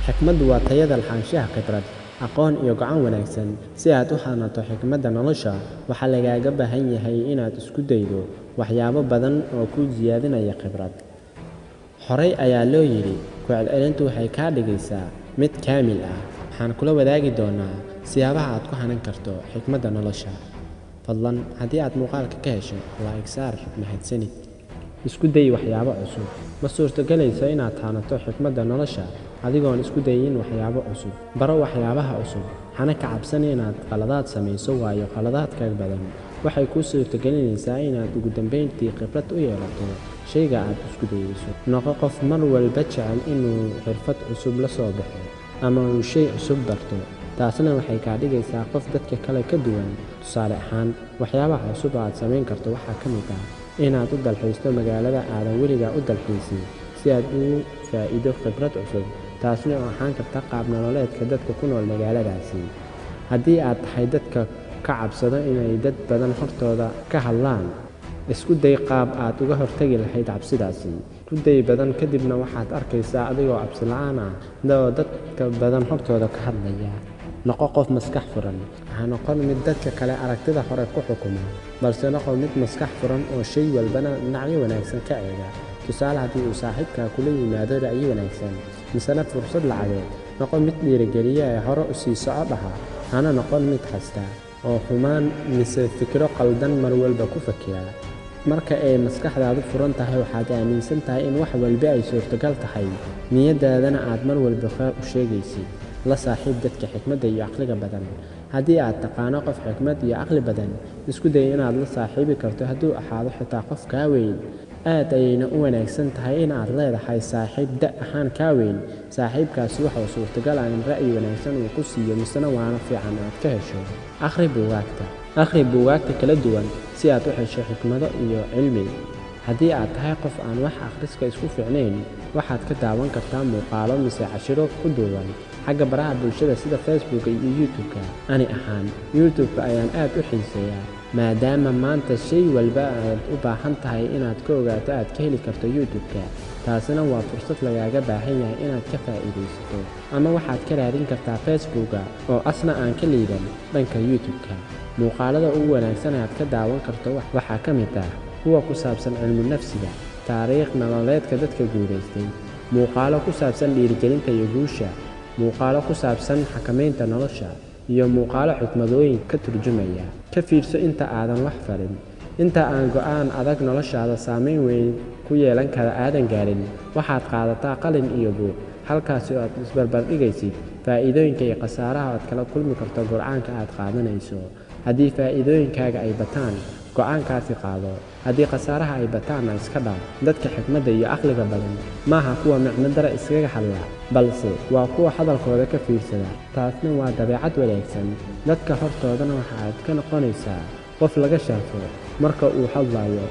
Xikmaddu waa tayada lahaanshaha khibrad, aqoon iyo go'aan wanaagsan. Si aad u hanato xikmadda nolosha, waxaa lagaaga baahan yahay inaad isku daydo waxyaabo badan oo kuu siyaadinaya khibrad. Horey ayaa loo yidhi, ku celcelintu waxay kaa dhigaysaa mid kaamil ah. Waxaan kula wadaagi doonaa siyaabaha aad ku hanan karto xikmadda nolosha. Fadlan, haddii aad muuqaalka ka hesho, like saar, mahadsanid. Isku day waxyaabo cusub. Ma suurtagelayso inaad hanato xikmadda nolosha adigoon isku dayin waxyaabo cusub. Baro waxyaabaha cusub. Hana ka cabsan inaad qaladaad samayso, waayo qaladaadka badan waxay kuu suurtagelinaysaa inaad ugu dambeyntii khibrad u yeelato shayga aad isku dayayso. Noqo qof mar walba jecel inuu xirfad cusub la soo baxo ama uu shay cusub barto. Taasna waxay kaa dhigaysaa qof dadka kale ka duwan. Tusaale ahaan, waxyaabaha cusub oo aad samayn karto waxaa ka mid ah inaad u dalxiisto magaalada aadan weligaa u dalxiisin si aad ugu faa'iido khibrad cusub. Taasna oo ahaan karta qaab nololeedka dadka ku nool magaaladaasi. Haddii aad tahay dadka ka cabsado inay dad badan hortooda ka hadlaan, isku day qaab aad uga hortagi lahayd cabsidaasi. Ku day badan kadibna waxaad arkaysaa adigoo cabsi la'aan ah oo dadka badan hortooda ka hadlaya. Noqo qof maskax furan. Ha noqon mid dadka kale aragtida hore ku xukuma, balse noqo mid maskax furan oo shay walbana dhinacyo wanaagsan ka eega. Tusaale, haddii uu saaxiibkaa kula yimaado ra'yi wanaagsan misena fursad lacageed, noqo mid dhiirigeliya ee hore u sii soco dhaha. Hana noqon mid xasta oo xumaan mise fikiro qaldan mar walba ku fakira. Marka ay maskaxdaadu furan tahay, waxaad aaminsan tahay in wax walba ay suurtagal tahay, niyadaadana aad mar walba khayr u sheegaysid. La saaxiib dadka xikmadda iyo caqliga badan. Haddii aad taqaano qof xikmad iyo caqli badan, isku day inaad la saaxiibi karto hadduu ahaado xitaa qof kaa weyn. Aad ayayna u wanaagsan tahay in aad leedahay saaxiib da' ahaan kaa weyn. Saaxiibkaasi waxaa suurtagal ah in ra'yi wanaagsan uu ku siiyo misena waana fiican aad ka hesho. Akhri buugaagta. Akhri buugaagta kala duwan si aad u hesho xikmado iyo cilmi. Haddii aad tahay qof aan wax akhriska isku fiicnayn, waxaad ka daawan kartaa muuqaalo mise cashiro ku duuban xagga baraha bulshada sida Facebook iyo YouTube-ka. Ani ahaan, YouTube-ka ayaan aad u xiiseeyaa, maadaama maanta shay walba aad u baahan tahay inaad ka ogaato aad ka heli karto YouTube-ka. Taasina waa fursad lagaaga baahan yahay inaad ka faa'iidaysato. Ama waxaad ka raadin kartaa Facebook-ka oo asna aan ka liidan dhanka YouTube-ka. Muuqaalada ugu wanaagsan aad ka daawan karto waxaa ka mid ah kuwa ku saabsan cilmi nafsiga, taariikh nololeedka dadka guulaystay, muuqaalo ku saabsan dhiirigelinta iyo guusha, muuqaalo ku saabsan xakamaynta nolosha, iyo muuqaalo xikmadooyin ka turjumaya. Ka fiirso inta aadan wax falin. Inta aan go'aan adag noloshaada saameyn weyn ku yeelan kara aadan gaarin, waxaad qaadataa qalin iyo buug. Halkaasi oo aad isbarbardhigaysid faa'iidooyinka iyo khasaaraha aad kala kulmi karto go'aanka aad qaadanayso. Haddii faa'iidooyinkaaga ay bataan, go'aankaasi qaado. Haddii khasaaraha ay bataanna iska dhaaf. Dadka xikmadda iyo caqliga badan maaha kuwa micno dara iskaga hadla, balse waa kuwa hadalkooda ka fiirsada. Taasna waa dabeecad wanaagsan. Dadka hortoodana waxaad ka noqonaysaa qof laga sharfo marka uu hadlayo.